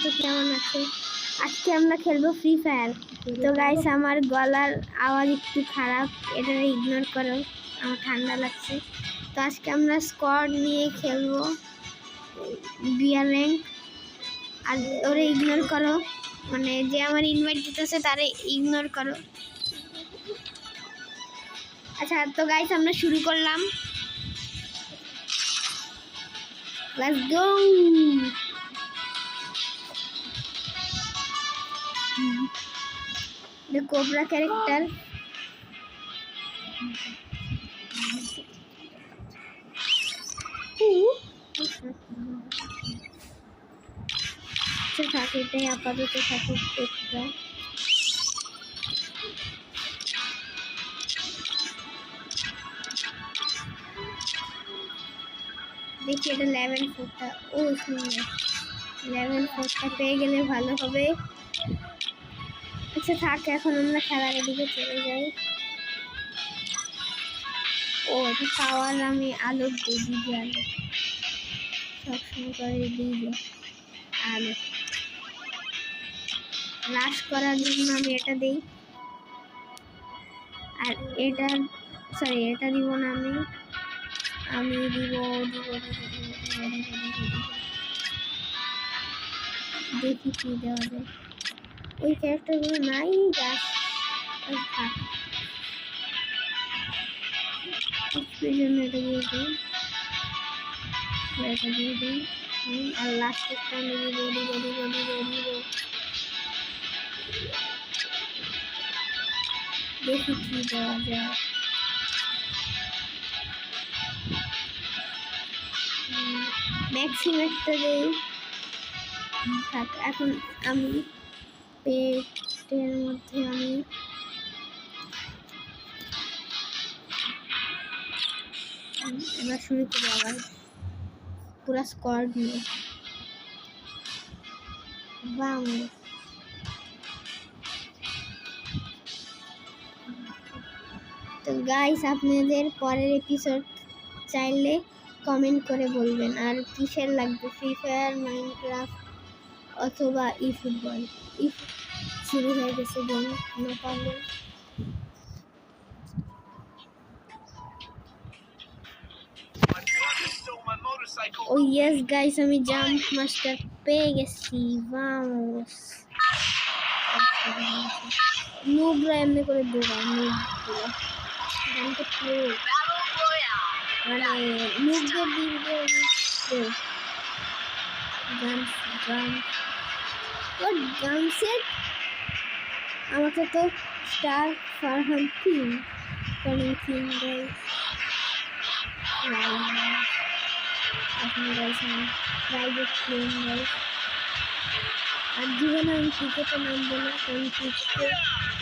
তো কেমন আছে? আজকে আমরা খেলবো ফ্রি ফায়ার। তো গাইস আমার গলার আওয়াজ একটু খারাপ, এটা ইগনোর করো, আমার ঠান্ডা লাগছে। তো আজকে আমরা স্কোয়াড নিয়ে খেলবো বিয়ার র্যাঙ্ক, আর ওরে ইগনোর করো, মানে যে আমার ইনভাইট দিতেছে তারে ইগনোর করো। আচ্ছা তো গাইস আমরা শুরু করলাম, let's go. The Cobra character. এটাই আপাতত থাকুক। দেখি এটা লেভেল 4টা। ও সুন্দর, লেভেল 4টা পেয়ে গেলে ভালো হবে। আচ্ছা থাক, এখন আমরা খেলার দিকে চলে যাই। ও এটা পাওয়ার আমি আলো দিয়ে দিই, আলো সবসময় করে দিয়ে আলো লাশ করার জন্য আমি এটা দিই, আর এটা সরি এটা দিব না, আমি দিব দেখি কি দেওয়া যায়। ওই ক্যারেক্টারগুলো নাই, গাছ জন্য এটা দিয়ে দিই, এটা দিয়ে দিই। আর লাস্টেরটা আমি দিব দেখি কি দেওয়া যায়। ম্যাক্সিমেটটা দেই থাক। এখন আমি পেটের মধ্যে আমি এবার শুরু করি আবার পুরা স্কোয়াড নিয়ে। তো গাইস আপনাদের পরের এপিসোড চাইলে কমেন্ট করে বলবেন, আর কিসের লাগবে, ফ্রি ফায়ার, মাইনক্রাফট অথবা ই ফুটবল। শুরু হয়ে গেছে গেম, নো প্রবলেম। ও ইয়েস গাইস, আমি জাম্প মাস্টার পেয়ে গেছি। ভামোস নুবরা এমনি করে দৌড়ায়, নুবগুলো জানতে প্লে মানে নুবদের দিকে গানসেট। আমাকে তো star Farhan king calling king guys. এখন গাইস আমি প্রাইভেট প্লেন গাইস, আর জীবনে আমি ক্রিকেটে নামবো না, কারণ ক্রিকেটে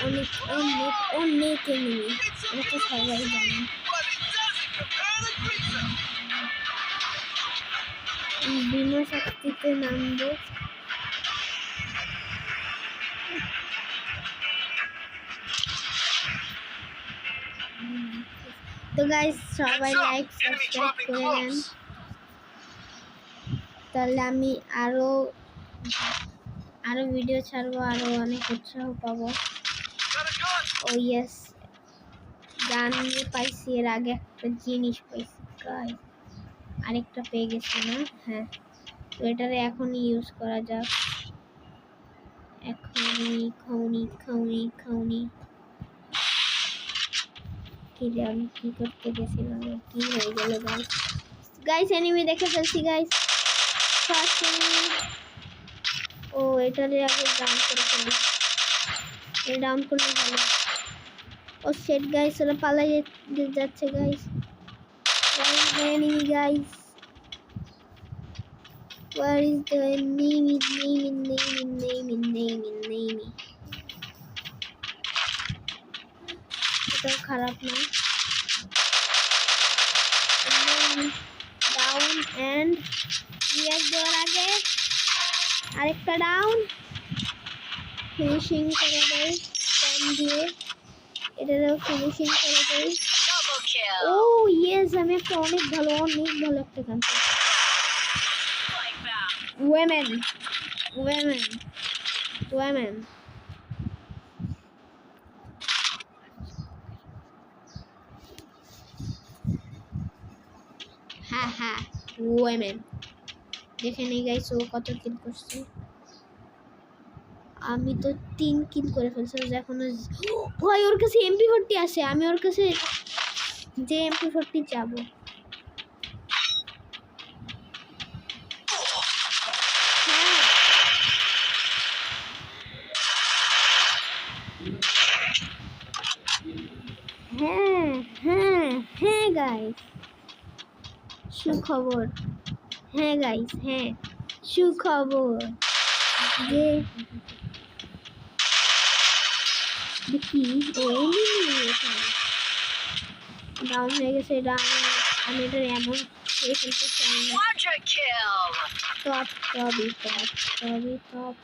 অনেক অনেক অনেক এনিমি, এটা তো সবাই জানে। বিনা শক্তিতে নামবো। তো গাইস সবাই লাইক সাবস্ক্রাইব করে দেন, তাহলে আমি আরো ভিডিও ছাড়বো, আরো অনেক উৎসাহ পাবো। ও ইয়েস, গান পাইছি, এর আগে একটা জিনিস পাইছি গাইস, আরেকটা পেয়ে গেছি না? হ্যাঁ, তো এটারে এখনই ইউজ করা যাক, এখনই। খাউনি কি রে, আমি কি করতে গেছিলাম, কি হয়ে গেল গাইস? এনিমি দেখে ফেলছি গাইস, ফার্স্ট এনিমি। ও এটারে আগে ডাউন করে ফেলি, এটা ডাউন করলে ভালো। ও শিট গাইস, ওরা পালাই যাচ্ছে guys. Enemy guys, where is the enemy? এটাও খারাপ না। ডাউন এন্ড রিয়াক দেওয়ার আগে আরেকটা ডাউন, ফিনিশিং করে দেয় টাইম দিয়ে, এটারও ফিনিশিং করে দেয়। ও ইয়েস, আমি একটা অনেক ভালো একটা গান। ওয়েমেন women হ্যাঁ women দেখে নেই গাইস ও কত কিল করছে আমি তো 3 কিল করে ফেলছি এখনো ভাই ওর কাছে MP40 আছে আমি ওর কাছে যে MP40 যাবো হ্যাঁ গাইস সুখবর হ্যাঁ গাইস হ্যাঁ সুখবর যে দেখি ও ডাউন হয়ে গেছে এটা আমি এটা এমন খেয়ে ফেলতে চাই না টপ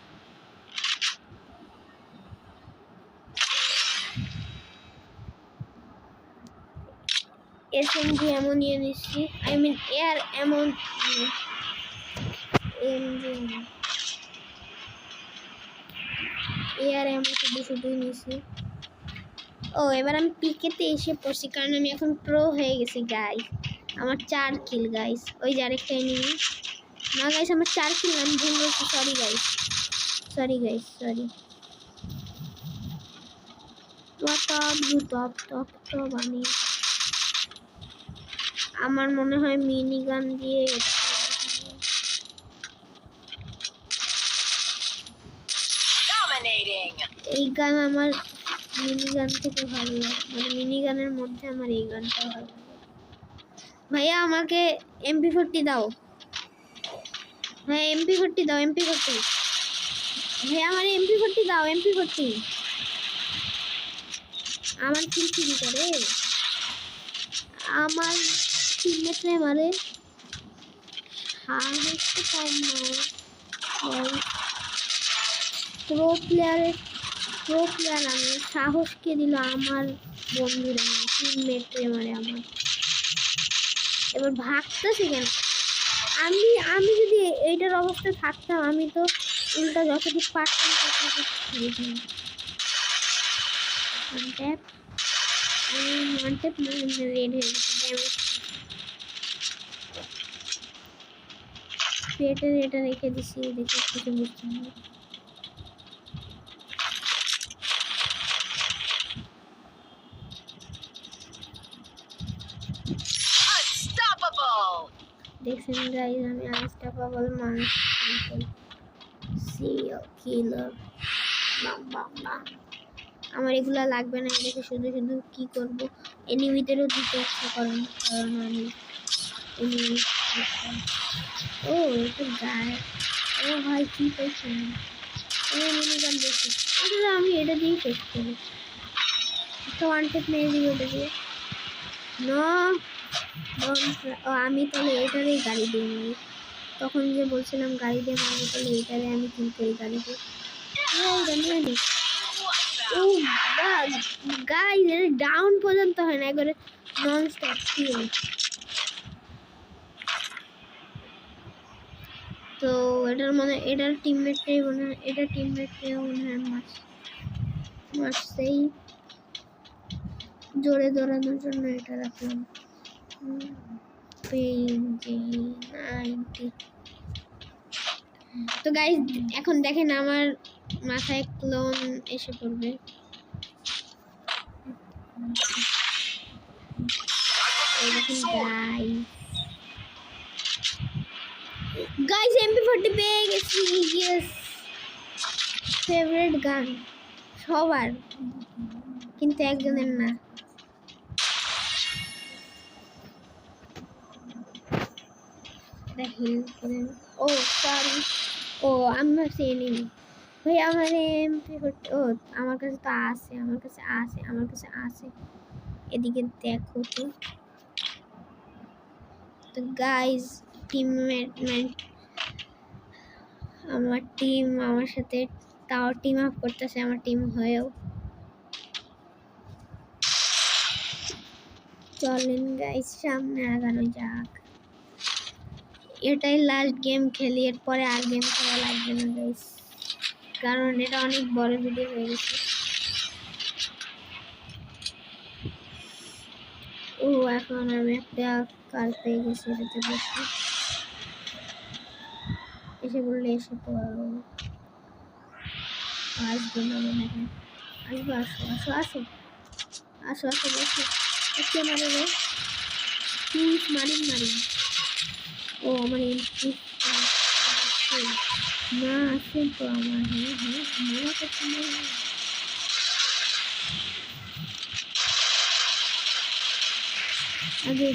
এসএমজি এমন নিয়ে নিচ্ছি আই মিন এয়ার এমন এয়ার এমন শুধু নিচ্ছি ও এবার আমি পিকেতে এসে পড়ছি কারণ আমি এখন প্রো হয়ে গেছি গাইস আমার 4 কিল গাইস ওই যে আরেকটা এনিমি না গাইস আমার 4 কিল আমি ভুল বলছি সরি গাইস সরি টপ আমি আমার মনে হয় মিনি গান দিয়ে এই গান আমার মিনি গান থেকে ভালো লাগে মানে মিনি গানের মধ্যে আমার এই গানটা ভালো লাগে ভাইয়া আমাকে MP40 দাও হ্যাঁ MP40 দাও ভাইয়া আমার MP40 দাও আমার কিল চুরি করে আমার টিমমেটরে মারে সাহস তো কম নয় প্রো প্লেয়ার আমি সাহসকে দিল আমার বন্ধুরা টিমমেটরে মারে আমার এবার ভাগতেছে কেন আমি যদি এইটার অবস্থায় থাকতাম আমি তো উল্টা যতটুকু পারতাম রেড হয়ে গেছে এটা রেখে দিছি দেখে কিছু বুঝতে হবে দেখছেন গাইস আমি আনস্টপেবল মানুষ সিরিয়াল কিলার আমার এগুলা লাগবে না এটাকে শুধু কি করব এনিমিদেরও দিতে ইচ্ছা করে না কারণ আমি এনিমি ও এটা গায়ে ও ভাই কি পেয়েছেন এনিমি গান দেখি এটা আমি এটা দিয়ে শেষ করি একটা ওয়ান টেপ মেরে দিই ওটা দিয়ে না আমি তাহলে এটারই গাড়ি দিয়ে মারি তখন যে বলছিলাম গাড়ি দিয়ে মারবো তাহলে এটারে আমি কিনতে গাড়ি দিয়ে গাইস এটা ডাউন পর্যন্ত হয় না একবারে নন স্টপ তো এটার টিমমেটটাই মনে হয় মারছেই জোরে দৌড়ানোর জন্য এটা রাখলাম তো গাইস এখন দেখেন আমার মাথায় ক্লোন এসে পড়বে গাইস MP40 পেয়ে গেছি ইয়েস ফেভারিট গান সবার কিন্তু একজনের না ও সরি ও আমরা চিনি ভাই আমার MP40 ও আমার কাছে তো আছে এদিকে দেখো তো গাইস টিমমেট আমার টিম আমার সাথে তাও টিম আপ করতেছে আমার টিম হয়েও চলেন গাইস সামনে আগানো যাক এটাই লাস্ট গেম খেলি, এরপরে আর গেম খেলা লাগবে না গাইস, কারণ এটা অনেক বড় ভিডিও হয়ে গেছে। ও এখন আমি একটা কার পেয়ে গেছি, এটাতে বসে এসে বললে এসে তো আসবে না মনে হয়। আসবো, আসো আসো আসো আসো আসো বসো। কে মারে রে? Marin Marin. ও আমার এন্ট্রি না আসেন তো আমার। হ্যাঁ হ্যাঁ মনে করছি না। আগে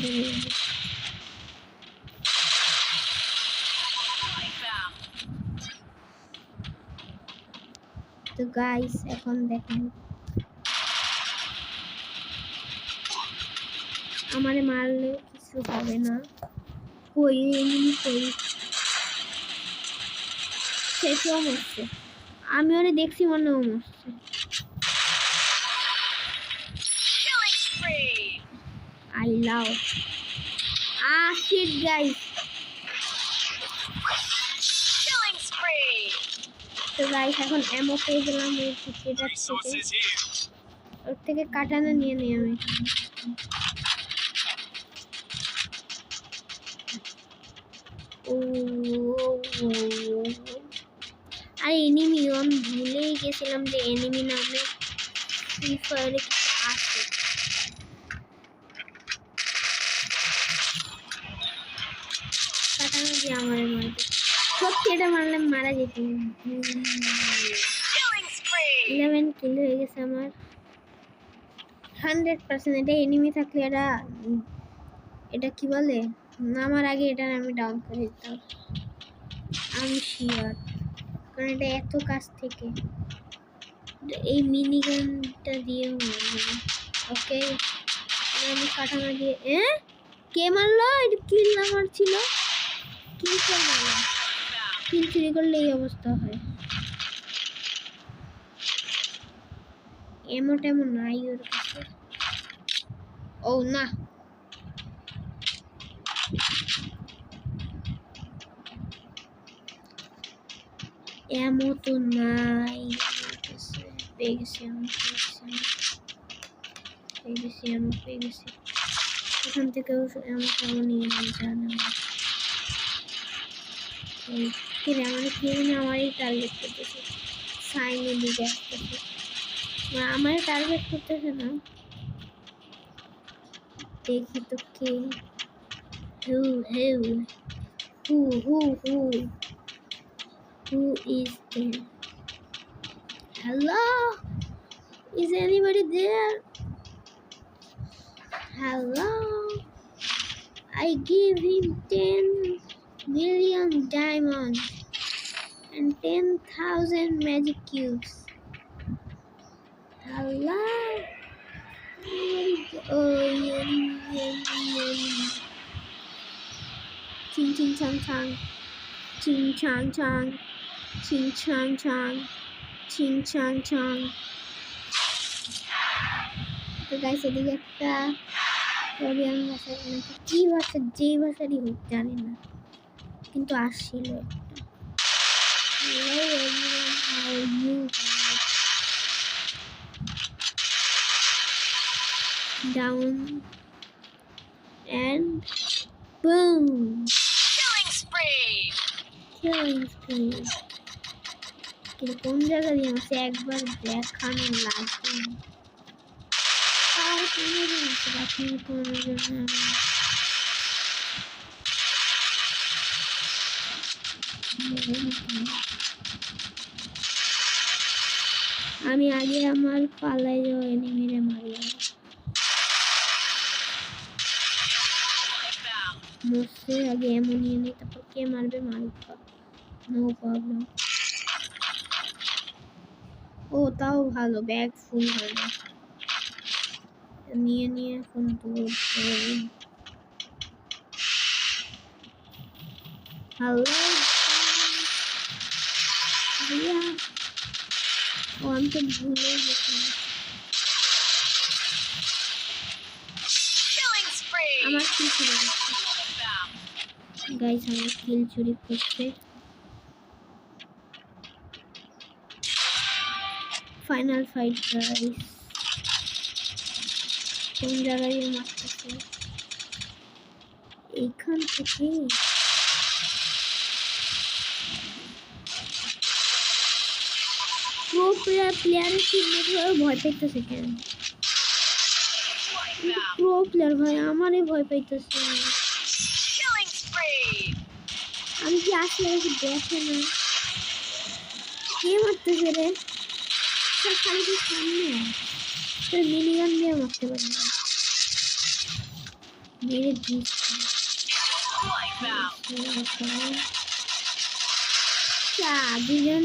তো গাইস এখন দেখেন আমারে মারলে কিছু হবে না। কই এমনি কই সেটাও মরছে, আমি ওরে দেখছি মনে হয় মরছে। I love shit guys. Killing spree. তো গাইস এখন এমো পেয়ে গেলাম এই টিকেটার থেকে, ওর থেকে কাটানা নিয়ে নিই আমি। আর এনিমি আমি ভুলেই গেছিলাম যে এনিমি নামে ফ্রি ফায়ারে কিছু আছে। কাটানা দিয়ে আমার মারবে, সত্যি এটা মারলে মারা যেত। 11 কিল হয়ে গেছে আমার 100%। এটা এনিমি থাকলে এটা কি বলে, নামার আগে এটা আমি ডাউন করে দিতাম, আমি শিওর, কারণ এটা এত কাছ থেকে এই মিনি গানটা দিয়েও মারবে। ওকে আমি কাটানা দিয়ে কে মারলো? এটা কিল না মারছিল, কিল করে মারলো। কিল চুরি করলে এই অবস্থা হয়। এমন টেমন নাই ওর কাছে। ও না এমন তো নাই, পেয়ে গেছি এখান থেকেও এমন নিয়ে জানা কিরে আমার কেউ না আমারই টার্গেট করতেছে, সাইনে দিকে আসতেছে, আমারই টার্গেট করতেছে না। দেখি তো কে who is there? Hello, is anybody there? Hello, I give him 10 million diamonds and 10,000 magic cubes. Hello. Oh, ching ching chang chang, ching chang chang, ching chang chang, ching chang chang. তো guys এদিকে একটা Korean ভাষা নাকি কি ভাষা, যেই ভাষারই হোক জানি না, কিন্তু আসছিল একটা। Hello everyone, how are you guys? Down and boom. Killing spree. কিন্তু কোন জায়গা দিয়ে আছে একবার দেখানো লাগবে। আর কোনো জিনিস বাকি কোনো জন্য আমি আগে আমার পালায় যাওয়া এনিমিরে মারি, মরছে আগে এমন নিয়ে নিই, তারপর কে মারবে মারুক, নো প্রবলেম। ও তাও ভালো, ব্যাগ ফুল হয় না, নিয়ে এখন দৌড়। হ্যালো ভাইয়া, ও আমি তো ভুলে গেছি। আমার কি ছিল গাইস আমার কিল চুরি করছে। ফাইনাল ফাইট গাইস, কোন জায়গায় মারতেছে এইখান থেকে। প্রো প্লেয়ারের টিমমেট হয়ে ভয় পাইতেছে কেন? প্রো প্লেয়ার ভাই আমারই ভয় পাইতেছে। আমি কি আসলে কি দেখে না কে মারতেছে রে? খালি কি সামনে তোর মিনিগান দিয়ে মারতে পারি না, মেরে দিচ্ছি। দুজন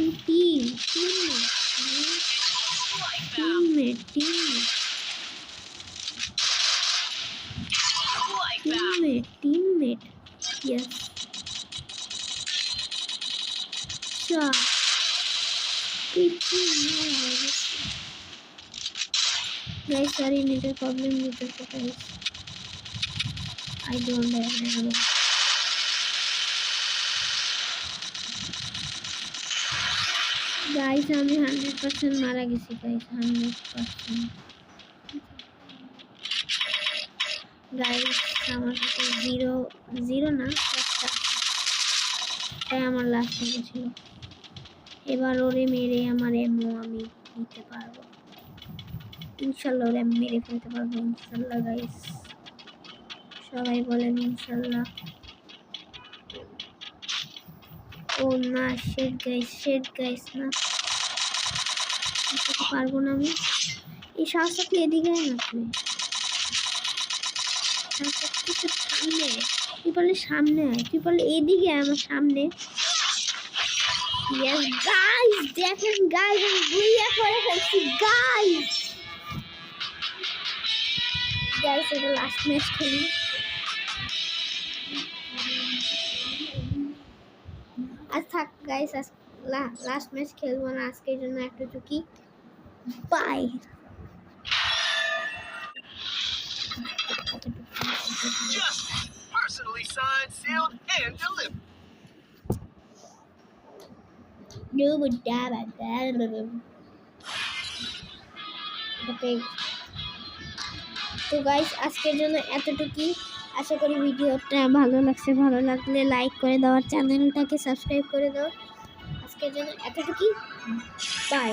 teammate yes. Guys, sorry, network problem with guys. I don't have. Guys, আমি 100% মারা গেছি guys, 100%. Guys, আমার কাছে 0 না একটা, তাই আমার লাস্ট ছিল। এবার ওরে মেরে আমার এমও আমি নিতে পারবো ইনশাল্লাহ, ওরে আমি মেরে ফেলতে পারবো ইনশাল্লাহ গাইস, সবাই বলেন ইনশাল্লাহ। ও না, শেড গাইস না, পারবো না আমি। এই সাহস থাকলে এদিকে না তুই, সামনে তুই বলে সামনে আয়, তুই বলে এদিকে আমার সামনে। Yes guys, দেখেন guys আমি বুইয়া করে ফেলছি guys এটা লাস্ট ম্যাচ খেলি। আজ থাক গাইস, লাস্ট ম্যাচ খেলবো না আজকের জন্য এতটুকুই, bye. Personally signed, sealed, and delivered. তো গাইস আজকের জন্য এতটুকুই, আশা করি ভিডিওটা ভালো লাগছে, ভালো লাগলে লাইক করে দাও আর চ্যানেলটাকে সাবস্ক্রাইব করে দাও। আজকের জন্য এতটুকুই, বাই।